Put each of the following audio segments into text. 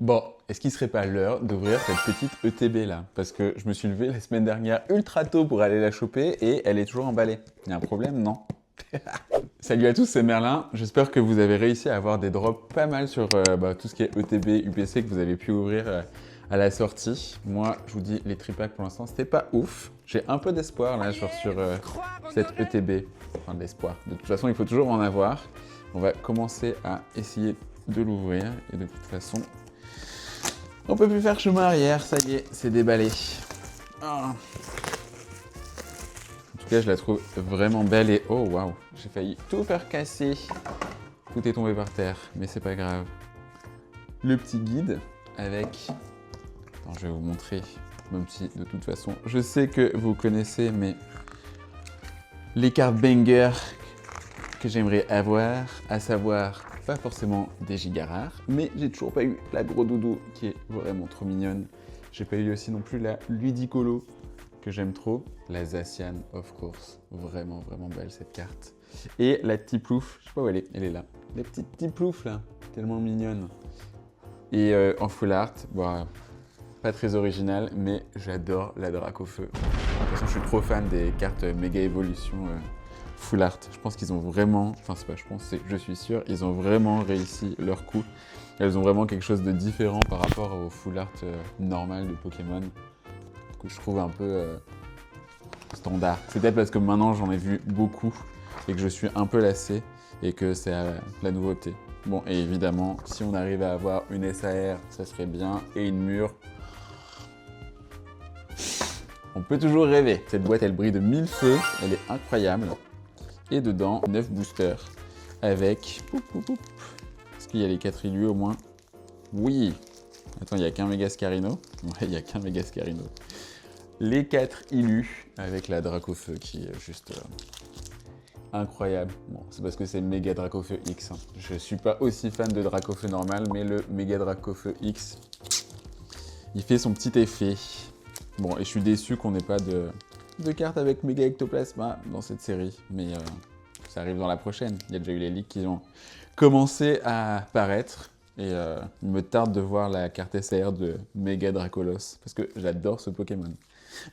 Bon, est-ce qu'il serait pas l'heure d'ouvrir cette petite ETB là? Parce que je me suis levé la semaine dernière ultra tôt pour aller la choper et elle est toujours emballée. Il y a un problème, non? Salut à tous, c'est Merlin. J'espère que vous avez réussi à avoir des drops pas mal sur tout ce qui est ETB, UPC que vous avez pu ouvrir à la sortie. Moi, je vous dis, les tripacks pour l'instant, c'était pas ouf. J'ai un peu d'espoir là sur cette ETB. Enfin, de l'espoir. De toute façon, il faut toujours en avoir. On va commencer à essayer de l'ouvrir et de toute façon, on peut plus faire chemin arrière. Ça y est, c'est déballé. Ah. En tout cas, je la trouve vraiment belle et oh waouh, j'ai failli tout faire casser. Tout est tombé par terre, mais c'est pas grave. Le petit guide avec... Attends, je vais vous montrer, même si de toute façon, je sais que vous connaissez, mais les cartes banger que j'aimerais avoir, à savoir pas forcément des gigas rares, mais j'ai toujours pas eu la gros doudou qui est vraiment trop mignonne. J'ai pas eu aussi non plus la Ludicolo que j'aime trop, la Zacian of course, vraiment belle cette carte. Et la Tiplouf, je sais pas où elle est là. La petite Tiplouf là, tellement mignonne. Et en full art, bon, pas très original, mais j'adore la Dracofeu. De toute façon, je suis trop fan des cartes méga évolution full art. Je pense qu'ils ont vraiment, enfin c'est pas je pense, je suis sûr, ils ont vraiment réussi leur coup. Elles ont vraiment quelque chose de différent par rapport au full art normal de Pokémon, que je trouve un peu standard. C'est peut-être parce que maintenant j'en ai vu beaucoup et que je suis un peu lassé et que c'est la nouveauté. Bon, et évidemment, si on arrive à avoir une SAR, ça serait bien, et une mûre. On peut toujours rêver. Cette boîte, elle brille de mille feux, elle est incroyable. Et dedans, 9 boosters avec... Est-ce qu'il y a les 4 illus au moins? Oui. Attends, il n'y a qu'un Mégascarino? Ouais, il n'y a qu'un Mégascarino. Les 4 illus avec la Dracofeu qui est juste incroyable. Bon, c'est parce que c'est méga Dracofeu X. Hein. Je suis pas aussi fan de Dracofeu normal, mais le méga Dracofeu X, il fait son petit effet. Bon, et je suis déçu qu'on n'ait pas de cartes avec méga ectoplasma dans cette série, mais ça arrive dans la prochaine. Il y a déjà eu les leaks qui ont commencé à paraître. Et il me tarde de voir la carte SR de Méga Dracolos, parce que j'adore ce Pokémon.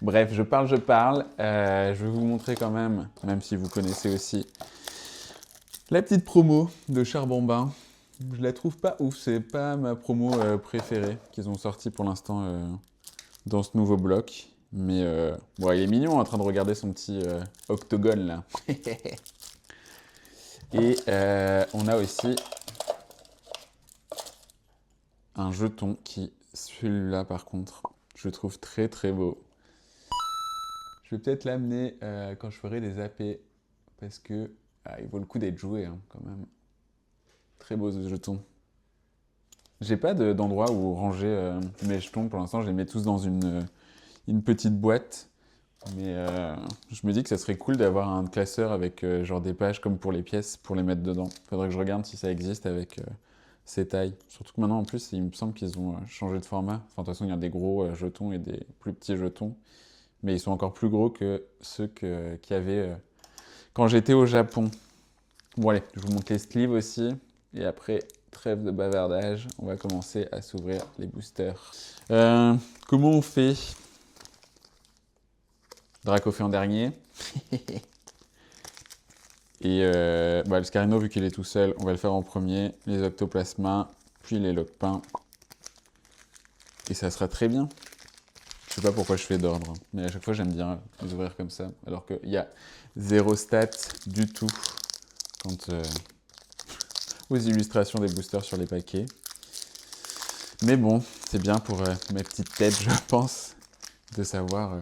Bref, je parle. Je vais vous montrer quand même si vous connaissez aussi, la petite promo de Charbambin. Je la trouve pas ouf, c'est pas ma promo préférée qu'ils ont sorti pour l'instant dans ce nouveau bloc. Mais bon, il est mignon en train de regarder son petit octogone là. Et on a aussi un jeton qui, celui-là par contre, je trouve très beau. Je vais peut-être l'amener quand je ferai des AP, parce que il vaut le coup d'être joué hein, quand même. Très beau ce jeton. J'ai pas d'endroit où ranger mes jetons, pour l'instant je les mets tous dans une petite boîte. Mais je me dis que ça serait cool d'avoir un classeur avec genre des pages comme pour les pièces, pour les mettre dedans. Faudrait que je regarde si ça existe avec ces tailles. Surtout que maintenant en plus il me semble qu'ils ont changé de format. Enfin de toute façon il y a des gros jetons et des plus petits jetons. Mais ils sont encore plus gros que ceux qu'il y avait quand j'étais au Japon. Bon allez, je vous montre les sleeves aussi. Et après, trêve de bavardage, on va commencer à s'ouvrir les boosters. Comment on fait? Dracofeu en dernier. Et le Scarino, vu qu'il est tout seul, on va le faire en premier. Les Octoplasma, puis les Lockpin. Et ça sera très bien. Je sais pas pourquoi je fais d'ordre, hein, mais à chaque fois j'aime bien les ouvrir comme ça. Alors qu'il y a zéro stat du tout quant aux illustrations des boosters sur les paquets. Mais bon, c'est bien pour ma petite tête, je pense, de savoir,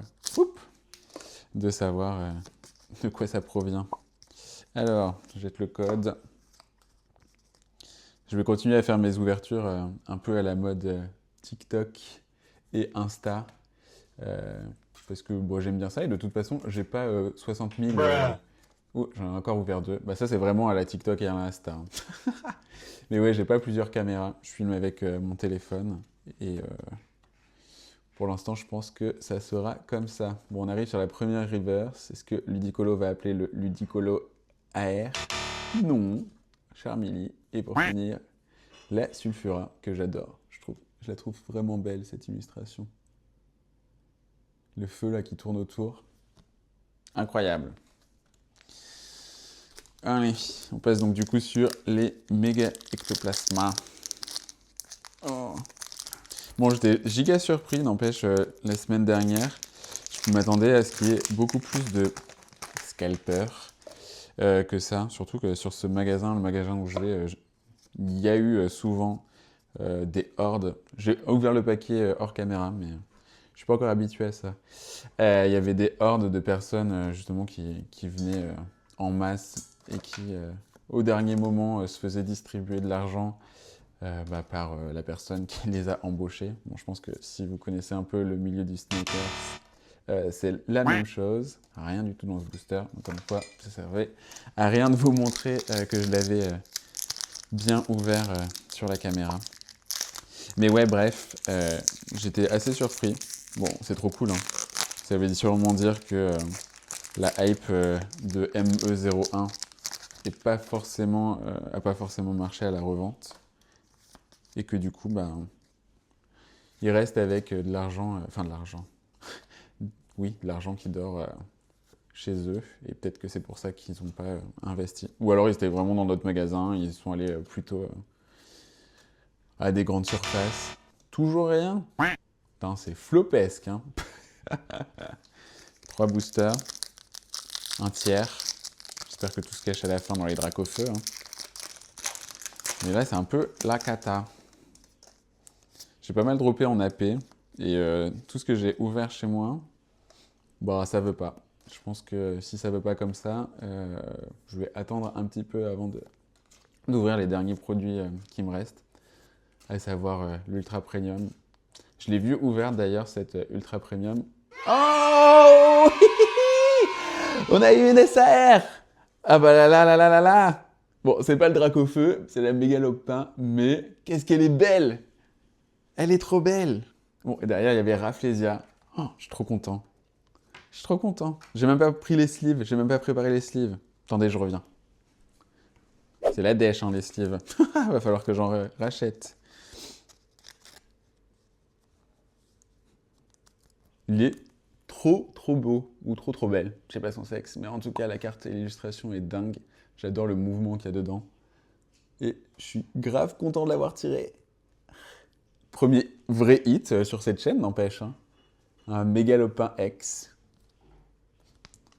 de quoi ça provient. Alors, je jette le code. Je vais continuer à faire mes ouvertures un peu à la mode TikTok et Insta. Parce que bon, j'aime bien ça et de toute façon, j'ai pas 60 000... Oh, j'en ai encore ouvert 2. Bah ça, c'est vraiment à la TikTok et à l'Insta. Hein. Mais ouais, j'ai pas plusieurs caméras. Je filme avec mon téléphone et pour l'instant, je pense que ça sera comme ça. Bon, on arrive sur la première reverse. Est-ce que Ludicolo va appeler le Ludicolo AR? Non. Charmilly. Et pour finir, la Sulfura, que j'adore. Je trouve Je la trouve vraiment belle, cette illustration. Le feu là qui tourne autour. Incroyable. Allez, on passe donc du coup sur les méga ectoplasma. Oh. Bon, j'étais giga surpris, n'empêche, la semaine dernière, je m'attendais à ce qu'il y ait beaucoup plus de scalpers que ça. Surtout que sur ce magasin, le magasin où je vais, il y a eu souvent des hordes. J'ai ouvert le paquet hors caméra, mais je suis pas encore habitué à ça. Il y avait des hordes de personnes justement qui venaient en masse et qui, au dernier moment, se faisaient distribuer de l'argent par la personne qui les a embauchés. Bon, je pense que si vous connaissez un peu le milieu du sneaker, c'est la même chose. Rien du tout dans ce booster. Encore une fois, ça servait à rien de vous montrer que je l'avais bien ouvert sur la caméra. Mais ouais, bref, j'étais assez surpris. Bon, c'est trop cool, hein. Ça veut sûrement dire que la hype de ME01 a pas forcément marché à la revente. Et que du coup, ils restent avec de l'argent, de l'argent. Oui, de l'argent qui dort chez eux. Et peut-être que c'est pour ça qu'ils n'ont pas investi. Ou alors ils étaient vraiment dans d'autres magasins, ils sont allés plutôt à des grandes surfaces. Toujours rien. Putain, c'est flopesque, hein. 3 boosters, un tiers. J'espère que tout se cache à la fin dans les dracs au feu. Hein. Mais là, c'est un peu la cata. J'ai pas mal droppé en AP. Et tout ce que j'ai ouvert chez moi, ça veut pas. Je pense que si ça veut pas comme ça, je vais attendre un petit peu avant d'ouvrir les derniers produits qui me restent. À savoir l'Ultra Premium. Je l'ai vu ouvert d'ailleurs, cette Ultra Premium. Oh on a eu une SAR. Ah bah là là là là là là. Bon, c'est pas le drac au feu, c'est la mégalopin, mais qu'est-ce qu'elle est belle. Elle est trop belle. Bon, et derrière, il y avait Rafflesia. Oh, je suis trop content. Je suis trop content. J'ai même pas pris les sleeves, j'ai même pas préparé les sleeves. Attendez, je reviens. C'est la dèche, hein, les sleeves. Va falloir que j'en rachète. Il est trop beau, ou trop belle. Je sais pas son sexe, mais en tout cas, la carte et l'illustration est dingue. J'adore le mouvement qu'il y a dedans. Et je suis grave content de l'avoir tiré. Premier vrai hit sur cette chaîne, n'empêche. Hein. Un Mégalopin X.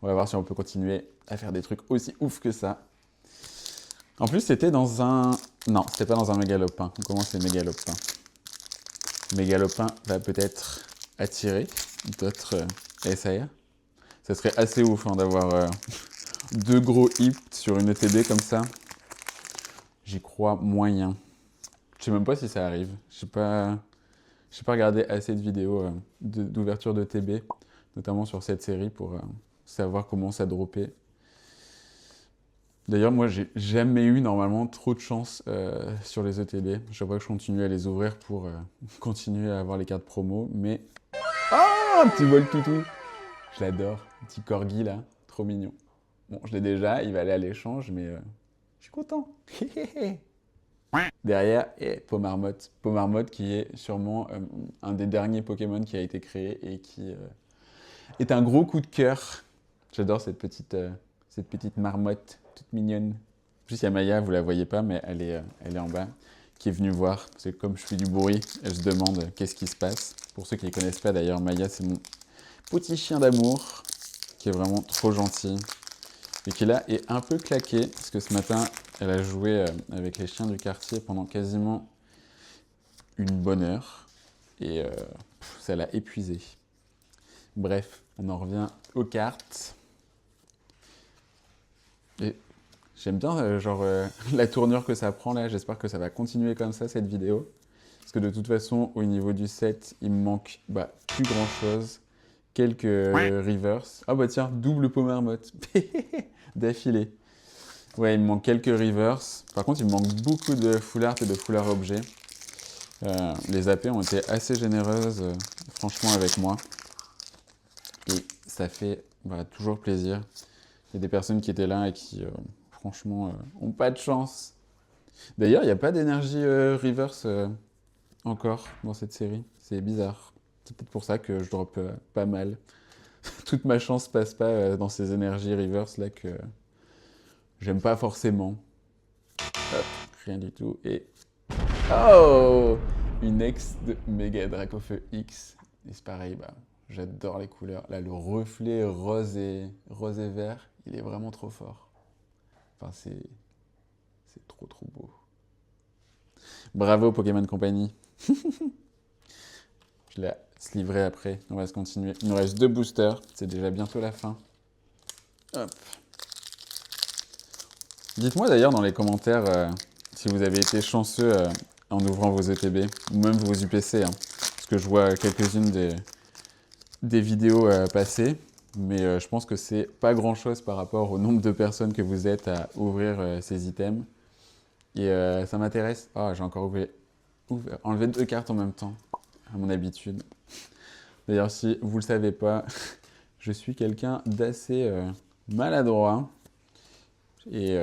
On va voir si on peut continuer à faire des trucs aussi ouf que ça. En plus, c'était dans un... Non, c'était pas dans un Mégalopin. On commence les Mégalopins. Mégalopin va peut-être attirer d'autres SAR. Ça serait assez ouf hein, d'avoir 2 gros hits sur une ETB comme ça. J'y crois moyen. Je sais même pas si ça arrive. J'ai pas regardé assez de vidéos d'ouverture de TB, notamment sur cette série, pour savoir comment ça droppait. D'ailleurs, moi, j'ai jamais eu normalement trop de chance sur les ETB. Chaque fois que je continue à les ouvrir pour continuer à avoir les cartes promo, mais... Ah, un petit vol toutou. Je l'adore, un petit corgi là, trop mignon. Bon, je l'ai déjà, il va aller à l'échange, mais je suis content. Derrière, et Pomarmotte. Pomarmotte qui est sûrement un des derniers Pokémon qui a été créé et qui est un gros coup de cœur. J'adore cette petite marmotte toute mignonne. En plus, il y a Maya, vous la voyez pas, mais elle est en bas, qui est venue voir. C'est comme je fais du bruit, elle se demande qu'est-ce qui se passe. Pour ceux qui ne connaissent pas d'ailleurs, Maya, c'est mon petit chien d'amour, qui est vraiment trop gentil. Et qui là est un peu claqué, parce que ce matin, elle a joué avec les chiens du quartier pendant quasiment une bonne heure. Et ça l'a épuisé. Bref, on en revient aux cartes. Et j'aime bien la tournure que ça prend là. J'espère que ça va continuer comme ça cette vidéo. Parce que de toute façon, au niveau du set, il me manque plus grand chose. Quelques reverse. Ah bah tiens, double Pomarmotte. D'affilée. Ouais, il me manque quelques reverse. Par contre, il me manque beaucoup de full art et de full art objet. Les AP ont été assez généreuses, franchement, avec moi. Et ça fait toujours plaisir. Il y a des personnes qui étaient là et qui, franchement, ont pas de chance. D'ailleurs, il n'y a pas d'énergie reverse encore dans cette série. C'est bizarre. C'est peut-être pour ça que je drop pas mal. Toute ma chance passe pas dans ces énergies reverse là que j'aime pas forcément. Hop, rien du tout. Et... Oh! Une ex de Méga Dracofeu X. Et c'est pareil, bah, j'adore les couleurs. Là, le reflet rose et vert, il est vraiment trop fort. Enfin, c'est trop beau. Bravo Pokémon Company. Je la livrerai après. On va se continuer. Il nous reste 2 boosters. C'est déjà bientôt la fin. Hop. Dites-moi d'ailleurs dans les commentaires si vous avez été chanceux en ouvrant vos ETB ou même vos UPC. Hein, parce que je vois quelques-unes des vidéos passées. Mais je pense que c'est pas grand-chose par rapport au nombre de personnes que vous êtes à ouvrir ces items. Et ça m'intéresse. Ah, j'ai encore enlevé 2 cartes en même temps, à mon habitude. D'ailleurs, si vous le savez pas, je suis quelqu'un d'assez maladroit. Et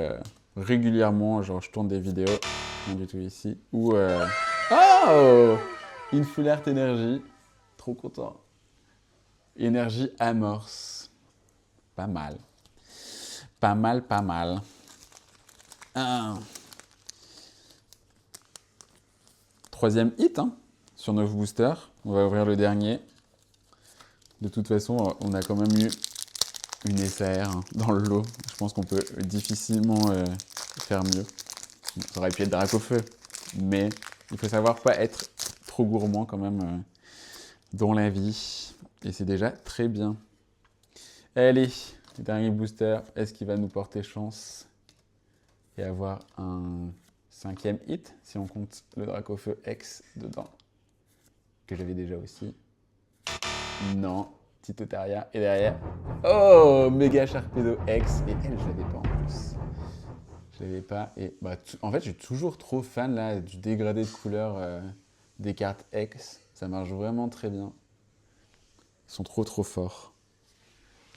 régulièrement, genre, je tourne des vidéos, rien du tout ici, où... Oh! Une Full Art Énergie. Trop content. Énergie amorce. Pas mal. Pas mal. Ah. 3e hit hein, sur 9 boosters. On va ouvrir le dernier. De toute façon, on a quand même eu une SAR hein, dans le lot. Je pense qu'on peut difficilement faire mieux. Ça aurait pu être Dracofeu, mais il faut savoir pas être trop gourmand quand même dans la vie. Et c'est déjà très bien. Allez, le dernier booster, est-ce qu'il va nous porter chance et avoir un 5e hit, si on compte le Dracofeu X dedans, que j'avais déjà aussi. Non, Titotaria. Et derrière, oh, Méga Sharpedo X. Et elle, je l'avais pas en plus. Je l'avais pas. Et bah, en fait, je suis toujours trop fan là, du dégradé de couleur des cartes X. Ça marche vraiment très bien. Ils sont trop forts.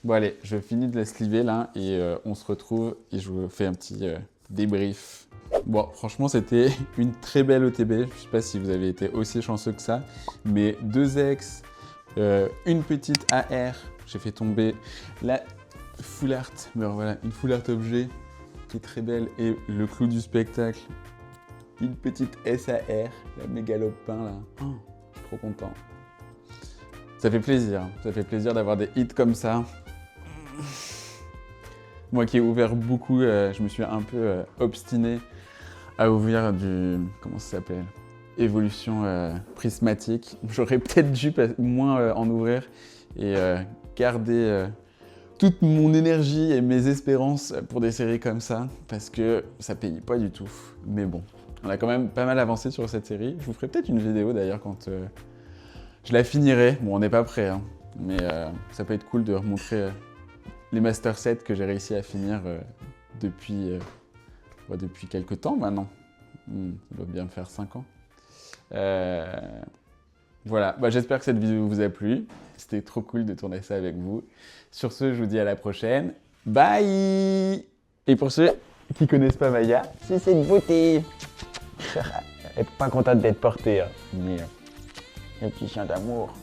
Bon allez, je finis de la sliver là et on se retrouve et je vous fais un petit débrief. Bon, franchement, c'était une très belle ETB. Je ne sais pas si vous avez été aussi chanceux que ça, mais 2 X, une petite AR. J'ai fait tomber la Full Art, mais voilà, une Full Art objet qui est très belle et le clou du spectacle. Une petite SAR, la mégalopin là. Oh, je suis trop content. Ça fait plaisir d'avoir des hits comme ça. Moi qui ai ouvert beaucoup, je me suis un peu obstiné à ouvrir du... Comment ça s'appelle? Évolution prismatique. J'aurais peut-être dû moins en ouvrir et garder toute mon énergie et mes espérances pour des séries comme ça, parce que ça paye pas du tout. Mais bon, on a quand même pas mal avancé sur cette série. Je vous ferai peut-être une vidéo d'ailleurs quand je la finirai. Bon, on n'est pas prêt, hein, mais ça peut être cool de remontrer les Master Sets que j'ai réussi à finir depuis quelques temps maintenant. Ça doit bien faire 5 ans. Voilà, bah, j'espère que cette vidéo vous a plu. C'était trop cool de tourner ça avec vous. Sur ce, je vous dis à la prochaine. Bye! Et pour ceux qui connaissent pas Maya, c'est cette beauté. Elle est pas contente d'être portée, hein. Mais un petit chien d'amour.